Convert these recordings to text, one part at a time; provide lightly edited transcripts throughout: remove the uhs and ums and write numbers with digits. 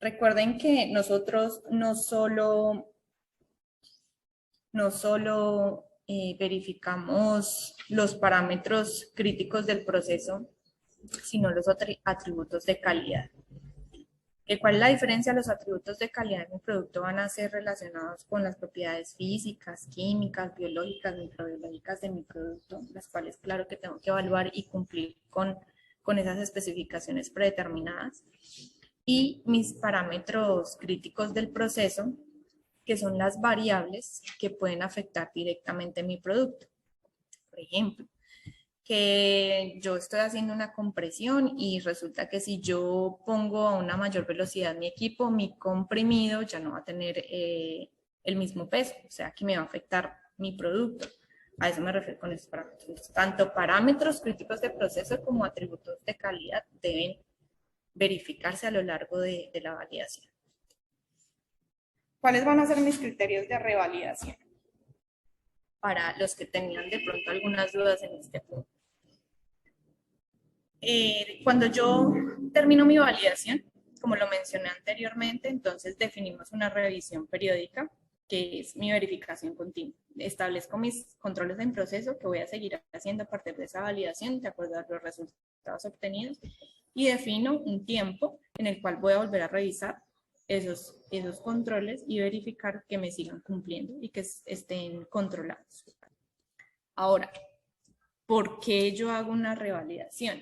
Recuerden que nosotros no solo verificamos los parámetros críticos del proceso, sino los atributos de calidad. ¿Cuál es la diferencia? Los atributos de calidad de mi producto van a ser relacionados con las propiedades físicas, químicas, biológicas, microbiológicas de mi producto, las cuales, claro, que tengo que evaluar y cumplir con esas especificaciones predeterminadas. Y mis parámetros críticos del proceso, que son las variables que pueden afectar directamente mi producto. Por ejemplo, que yo estoy haciendo una compresión y resulta que si yo pongo a una mayor velocidad mi equipo, mi comprimido ya no va a tener el mismo peso, o sea que me va a afectar mi producto. A eso me refiero con estos parámetros. Entonces, tanto parámetros críticos de proceso como atributos de calidad deben verificarse a lo largo de la validación. ¿Cuáles van a ser mis criterios de revalidación? Para los que tenían de pronto algunas dudas en este punto. Cuando yo termino mi validación, como lo mencioné anteriormente, entonces definimos una revisión periódica, que es mi verificación continua. Establezco mis controles en proceso que voy a seguir haciendo a partir de esa validación, de acuerdo a los resultados obtenidos, y defino un tiempo en el cual voy a volver a revisar esos controles y verificar que me sigan cumpliendo y que estén controlados. Ahora, ¿por qué yo hago una revalidación?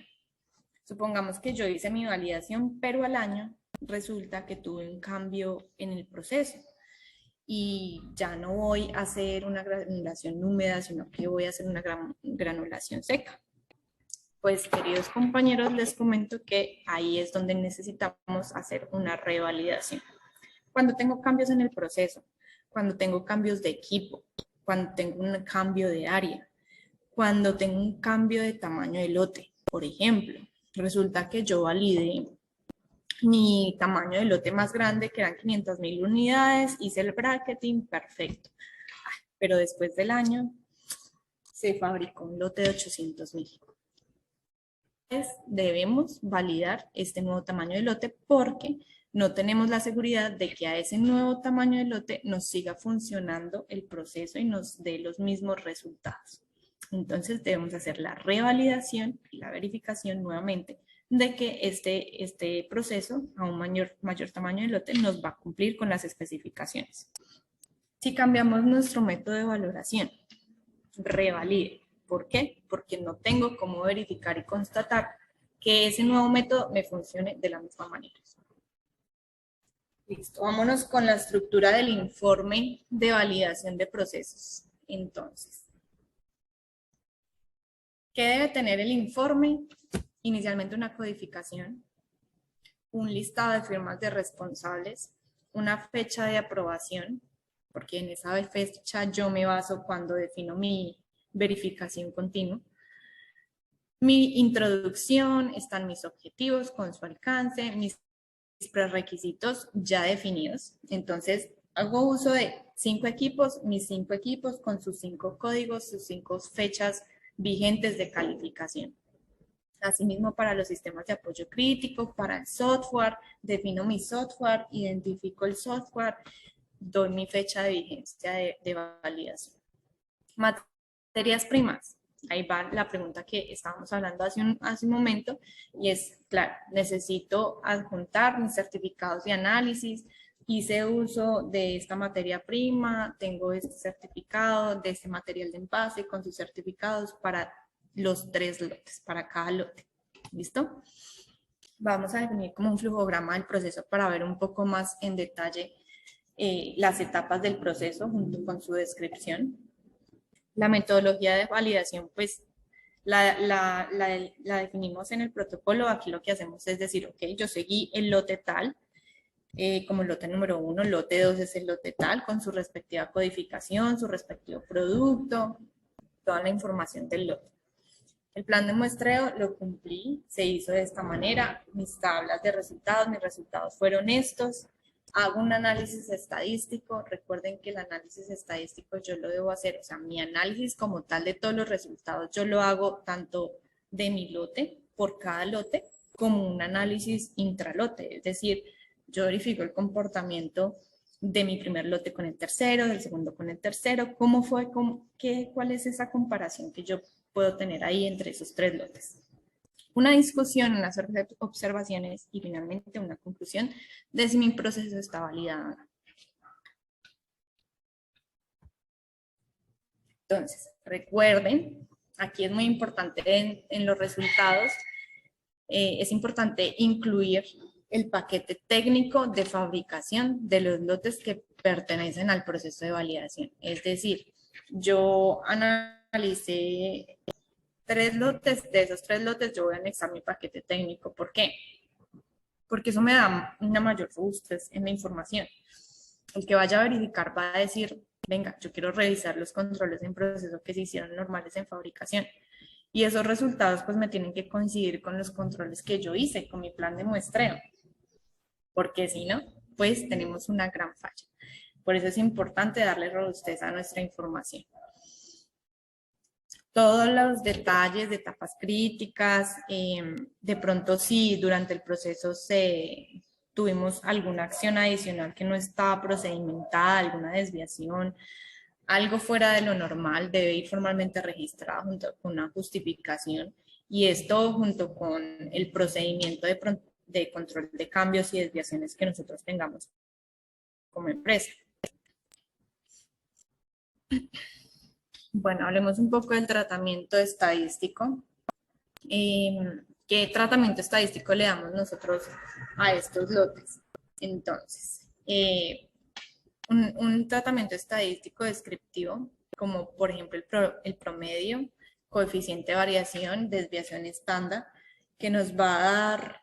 Supongamos que yo hice mi validación, pero al año resulta que tuve un cambio en el proceso y ya no voy a hacer una granulación húmeda, sino que voy a hacer una granulación seca. Pues, queridos compañeros, les comento que ahí es donde necesitamos hacer una revalidación. Cuando tengo cambios en el proceso, cuando tengo cambios de equipo, cuando tengo un cambio de área, cuando tengo un cambio de tamaño de lote, por ejemplo, resulta que yo validé mi tamaño de lote más grande, que eran 500.000 unidades, hice el bracketing, perfecto. Pero después del año se fabricó un lote de 800.000. Debemos validar este nuevo tamaño de lote porque no tenemos la seguridad de que a ese nuevo tamaño de lote nos siga funcionando el proceso y nos dé los mismos resultados. Entonces debemos hacer la revalidación y la verificación nuevamente de que este proceso a un mayor tamaño de lote nos va a cumplir con las especificaciones. Si cambiamos nuestro método de valoración, revalide. ¿Por qué? Porque no tengo cómo verificar y constatar que ese nuevo método me funcione de la misma manera. Listo, vámonos con la estructura del informe de validación de procesos. Entonces, ¿qué debe tener el informe? Inicialmente una codificación, un listado de firmas de responsables, una fecha de aprobación, porque en esa fecha yo me baso cuando defino mi verificación continua. Mi introducción, están mis objetivos con su alcance, mis prerequisitos ya definidos. Entonces, hago uso de 5 equipos, mis 5 equipos con sus 5 códigos, sus 5 fechas vigentes de calificación. Asimismo, para los sistemas de apoyo crítico, para el software, defino mi software, identifico el software, doy mi fecha de vigencia de validación. Materias primas. Ahí va la pregunta que estábamos hablando hace un momento, y es, claro, necesito adjuntar mis certificados de análisis, hice uso de esta materia prima, tengo este certificado de este material de envase con sus certificados para los 3 lotes, para cada lote. ¿Listo? Vamos a definir como un flujograma del proceso para ver un poco más en detalle las etapas del proceso junto con su descripción. La metodología de validación, pues la definimos en el protocolo. Aquí lo que hacemos es decir, ok, yo seguí el lote tal, como lote número 1, lote 2 es el lote tal, con su respectiva codificación, su respectivo producto, toda la información del lote. El plan de muestreo lo cumplí, se hizo de esta manera, mis tablas de resultados, mis resultados fueron estos. Hago un análisis estadístico, recuerden que el análisis estadístico yo lo debo hacer, o sea, mi análisis como tal de todos los resultados, yo lo hago tanto de mi lote, por cada lote, como un análisis intralote, es decir, Yo verifico el comportamiento de mi primer lote con el tercero, del segundo con el tercero, cómo fue, cuál es esa comparación que yo puedo tener ahí entre esos 3 lotes. Una discusión, unas observaciones y finalmente una conclusión de si mi proceso está validado. Entonces, recuerden, aquí es muy importante en los resultados, es importante incluir el paquete técnico de fabricación de los lotes que pertenecen al proceso de validación. Es decir, yo analicé 3 lotes, de esos 3 lotes yo voy a anexar mi paquete técnico. ¿Por qué? Porque eso me da una mayor robustez en la información. El que vaya a verificar va a decir, venga, yo quiero revisar los controles en proceso que se hicieron normales en fabricación. Y esos resultados pues me tienen que coincidir con los controles que yo hice, con mi plan de muestreo. Porque si no, pues tenemos una gran falla. Por eso es importante darle robustez a nuestra información. Todos los detalles de etapas críticas, de pronto si durante el proceso tuvimos alguna acción adicional que no estaba procedimentada, alguna desviación, algo fuera de lo normal, debe ir formalmente registrado junto con una justificación y esto junto con el procedimiento de control de cambios y desviaciones que nosotros tengamos como empresa. Bueno, hablemos un poco del tratamiento estadístico. ¿Qué tratamiento estadístico le damos nosotros a estos lotes? Entonces, un tratamiento estadístico descriptivo, como por ejemplo el promedio, coeficiente de variación, desviación estándar, que nos va a dar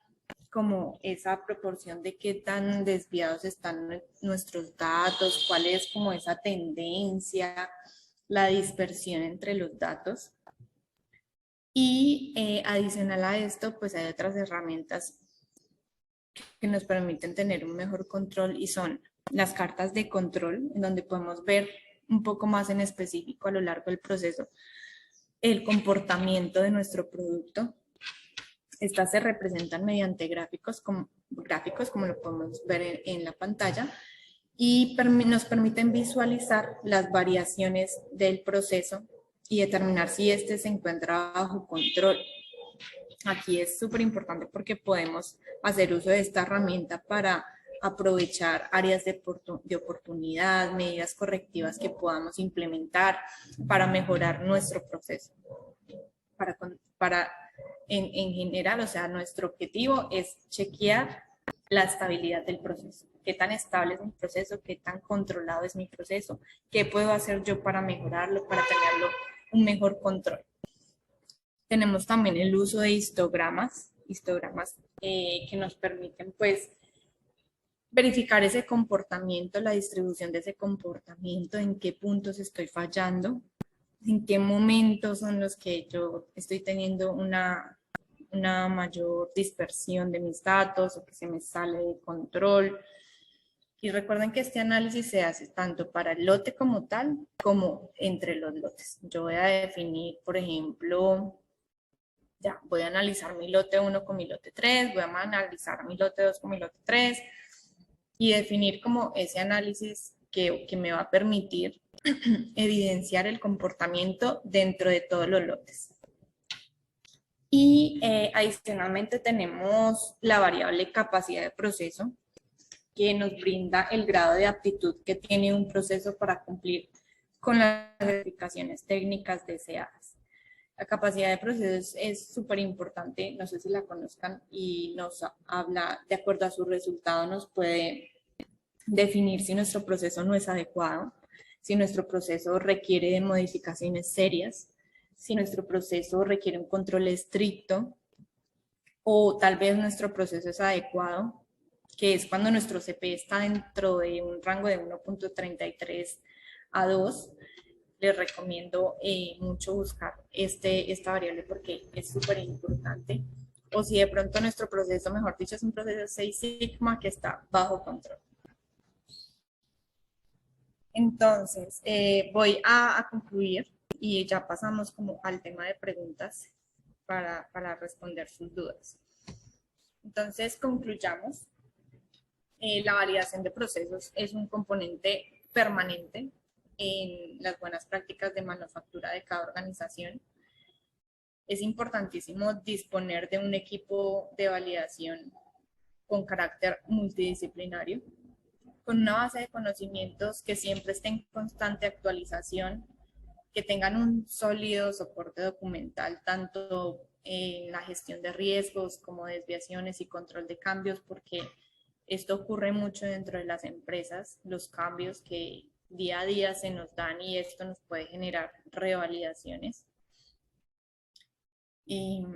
como esa proporción de qué tan desviados están nuestros datos, cuál es como esa tendencia, la dispersión entre los datos. Y adicional a esto, pues hay otras herramientas que nos permiten tener un mejor control y son las cartas de control, en donde podemos ver un poco más en específico a lo largo del proceso el comportamiento de nuestro producto. Estas se representan mediante gráficos como lo podemos ver en la pantalla y nos permiten visualizar las variaciones del proceso y determinar si este se encuentra bajo control. Aquí es súper importante porque podemos hacer uso de esta herramienta para aprovechar áreas de oportunidad, medidas correctivas que podamos implementar para mejorar nuestro proceso. En general, o sea, nuestro objetivo es chequear la estabilidad del proceso. ¿Qué tan estable es mi proceso? ¿Qué tan controlado es mi proceso? ¿Qué puedo hacer yo para mejorarlo, para tenerlo un mejor control? Tenemos también el uso de histogramas que nos permiten pues verificar ese comportamiento, la distribución de ese comportamiento, en qué puntos estoy fallando, en qué momentos son los que yo estoy teniendo una mayor dispersión de mis datos o que se me sale de control. Y recuerden que este análisis se hace tanto para el lote como tal, como entre los lotes. Yo voy a definir, por ejemplo, ya, voy a analizar mi lote 1 con mi lote 3, voy a analizar mi lote 2 con mi lote 3 y definir como ese análisis que me va a permitir evidenciar el comportamiento dentro de todos los lotes. Y adicionalmente tenemos la variable capacidad de proceso, que nos brinda el grado de aptitud que tiene un proceso para cumplir con las verificaciones técnicas deseadas. La capacidad de proceso es súper importante, no sé si la conozcan, y nos habla, de acuerdo a su resultado, nos puede definir si nuestro proceso no es adecuado, si nuestro proceso requiere de modificaciones serias, si nuestro proceso requiere un control estricto o tal vez nuestro proceso es adecuado, que es cuando nuestro CP está dentro de un rango de 1.33 a 2. Les recomiendo mucho buscar esta variable porque es súper importante. O si de pronto nuestro proceso, mejor dicho, es un proceso 6 sigma que está bajo control. Entonces, voy a concluir y ya pasamos como al tema de preguntas para responder sus dudas. Entonces, concluyamos. La validación de procesos es un componente permanente en las buenas prácticas de manufactura de cada organización. Es importantísimo disponer de un equipo de validación con carácter multidisciplinario, con una base de conocimientos que siempre esté en constante actualización, que tengan un sólido soporte documental, tanto en la gestión de riesgos como desviaciones y control de cambios, porque esto ocurre mucho dentro de las empresas, los cambios que día a día se nos dan y esto nos puede generar revalidaciones. Y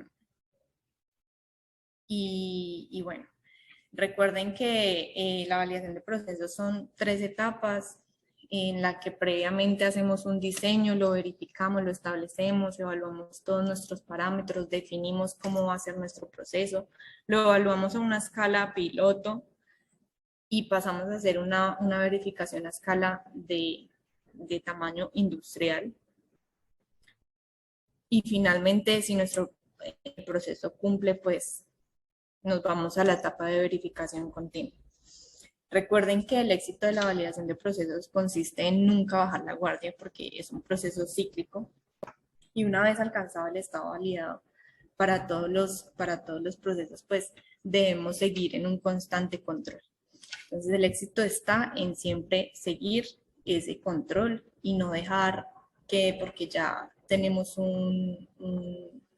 bueno, recuerden que la validación de procesos son 3 etapas en la que previamente hacemos un diseño, lo verificamos, lo establecemos, evaluamos todos nuestros parámetros, definimos cómo va a ser nuestro proceso, lo evaluamos a una escala piloto y pasamos a hacer una verificación a escala de tamaño industrial. Y finalmente, si nuestro proceso cumple, pues nos vamos a la etapa de verificación continua. Recuerden que el éxito de la validación de procesos consiste en nunca bajar la guardia porque es un proceso cíclico y una vez alcanzado el estado validado para todos los procesos, pues debemos seguir en un constante control. Entonces el éxito está en siempre seguir ese control y no dejar que porque ya tenemos una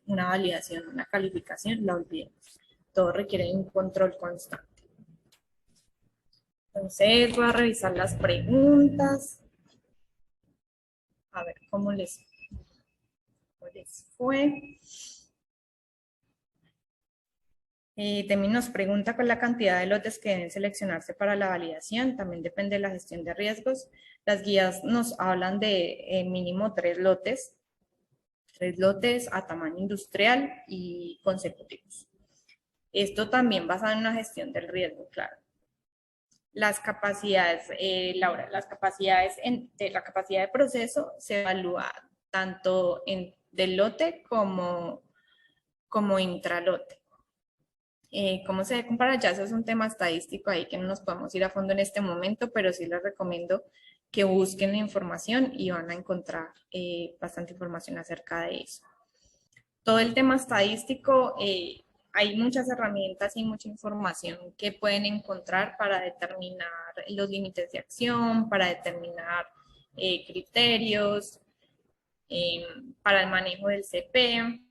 validación, una calificación, la olvidemos. Todo requiere un control constante. Entonces voy a revisar las preguntas. A ver cómo les fue. Temi nos pregunta con la cantidad de lotes que deben seleccionarse para la validación. También depende de la gestión de riesgos. Las guías nos hablan de mínimo 3 lotes. 3 lotes a tamaño industrial y consecutivos. Esto también basado en una gestión del riesgo, claro. Las capacidades, Laura, las capacidades de la capacidad de proceso se evalúa tanto del lote como intralote. ¿Cómo se debe comparar? Ya eso es un tema estadístico ahí que no nos podemos ir a fondo en este momento, pero sí les recomiendo que busquen la información y van a encontrar bastante información acerca de eso. Todo el tema estadístico, hay muchas herramientas y mucha información que pueden encontrar para determinar los límites de acción, para determinar criterios, para el manejo del CP.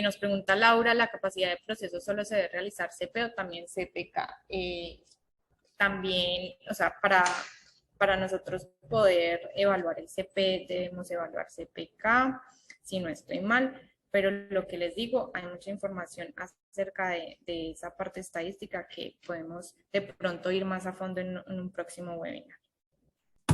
Nos pregunta Laura, ¿la capacidad de proceso solo se debe realizar CP o también CPK? También, o sea, para nosotros poder evaluar el CP debemos evaluar CPK, si no estoy mal, pero lo que les digo, hay mucha información acerca de esa parte estadística que podemos de pronto ir más a fondo en un próximo webinar.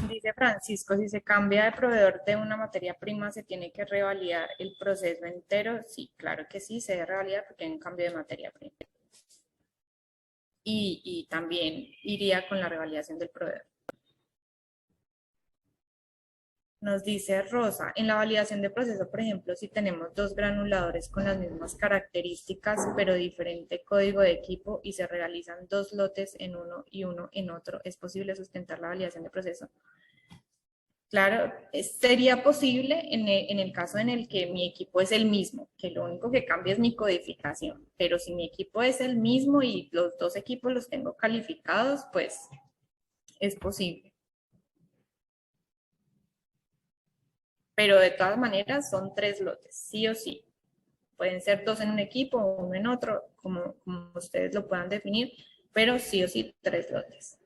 Dice Francisco, si se cambia de proveedor de una materia prima, ¿se tiene que revalidar el proceso entero? Sí, claro que sí, se debe revalidar porque hay un cambio de materia prima. Y también iría con la revalidación del proveedor. Nos dice Rosa, en la validación de proceso, por ejemplo, si tenemos 2 granuladores con las mismas características, pero diferente código de equipo y se realizan 2 lotes en uno y uno en otro, ¿es posible sustentar la validación de proceso? Claro, sería posible en el caso en el que mi equipo es el mismo, que lo único que cambia es mi codificación, pero si mi equipo es el mismo y los 2 equipos los tengo calificados, pues es posible. Pero de todas maneras son 3 lotes, sí o sí. Pueden ser 2 en un equipo o 1 en otro, como ustedes lo puedan definir, pero sí o sí 3 lotes.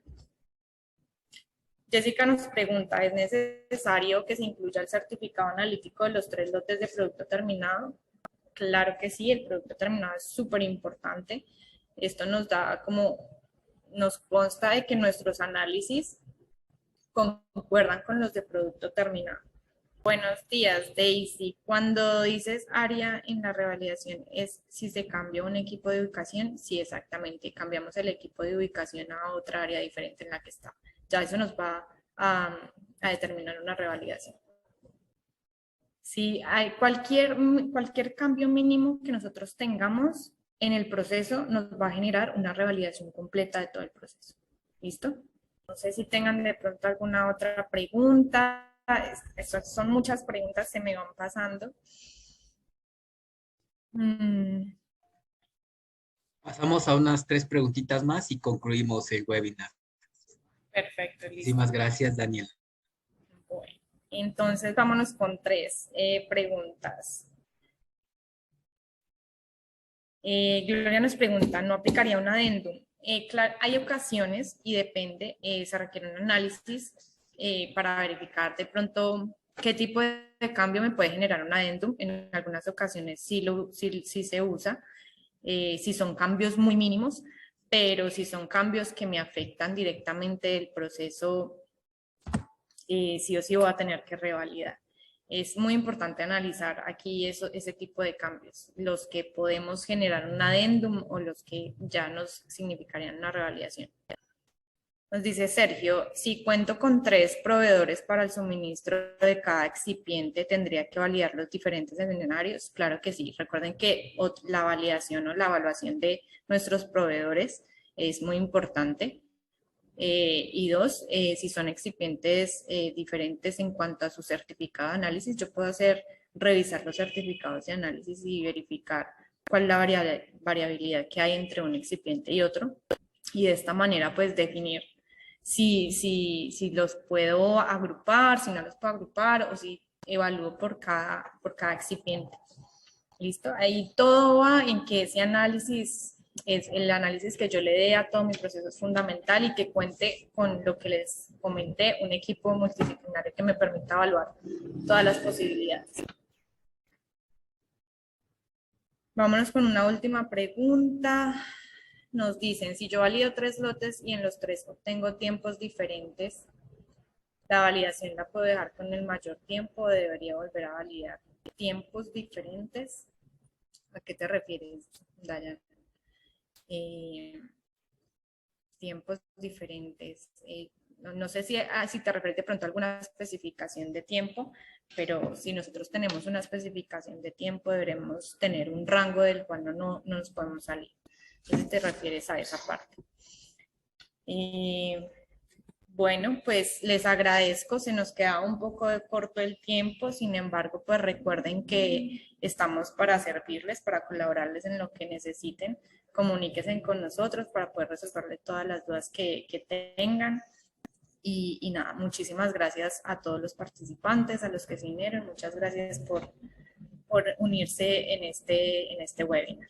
Jessica nos pregunta, ¿es necesario que se incluya el certificado analítico de los 3 lotes de producto terminado? Claro que sí, el producto terminado es súper importante. Esto nos da nos consta de que nuestros análisis concuerdan con los de producto terminado. Buenos días, Daisy. Cuando dices área en la revalidación, ¿es si se cambia un equipo de ubicación? Sí, exactamente. Cambiamos el equipo de ubicación a otra área diferente en la que está. Ya eso nos va a determinar una revalidación. Si hay cualquier cambio mínimo que nosotros tengamos, en el proceso nos va a generar una revalidación completa de todo el proceso. ¿Listo? No sé si tengan de pronto alguna otra pregunta. Estas son muchas preguntas, se me van pasando. Pasamos a unas 3 preguntitas más y concluimos el webinar. Perfecto, listo. Muchísimas gracias, Daniela. Bueno, entonces vámonos con 3 preguntas. Gloria nos pregunta, ¿no aplicaría un adendum? Claro, hay ocasiones y depende, se requiere un análisis para verificar de pronto qué tipo de cambio me puede generar un adendum. En algunas ocasiones sí se usa, si son cambios muy mínimos, pero si son cambios que me afectan directamente el proceso, sí o sí voy a tener que revalidar. Es muy importante analizar aquí ese tipo de cambios, los que podemos generar un adendum o los que ya nos significarían una revalidación. Nos dice Sergio, si cuento con 3 proveedores para el suministro de cada excipiente, ¿tendría que validar los diferentes escenarios? Claro que sí. Recuerden que la validación o la evaluación de nuestros proveedores es muy importante. Y 2, si son excipientes diferentes en cuanto a su certificado de análisis, yo puedo revisar los certificados de análisis y verificar cuál es la variabilidad que hay entre un excipiente y otro. Y de esta manera, pues, definir si los puedo agrupar, si no los puedo agrupar o si evalúo por cada excipiente. ¿Listo? Ahí todo va en que ese análisis, es el análisis que yo le dé a todo mi proceso es fundamental y que cuente con lo que les comenté, un equipo multidisciplinario que me permita evaluar todas las posibilidades. Vámonos con una última pregunta. Nos dicen, si yo valido 3 lotes y en los 3 obtengo tiempos diferentes, ¿la validación la puedo dejar con el mayor tiempo o debería volver a validar tiempos diferentes? ¿A qué te refieres, Dayan? Tiempos diferentes. No sé si te refieres de pronto a alguna especificación de tiempo, pero si nosotros tenemos una especificación de tiempo, deberemos tener un rango del cual no nos podemos salir. Entonces te refieres a esa parte. Bueno, pues les agradezco, se nos queda un poco de corto el tiempo, sin embargo, pues recuerden que estamos para servirles, para colaborarles en lo que necesiten. Comuníquense con nosotros para poder resolverle todas las dudas que tengan. Y nada, muchísimas gracias a todos los participantes, a los que se unieron, muchas gracias por unirse en este webinar.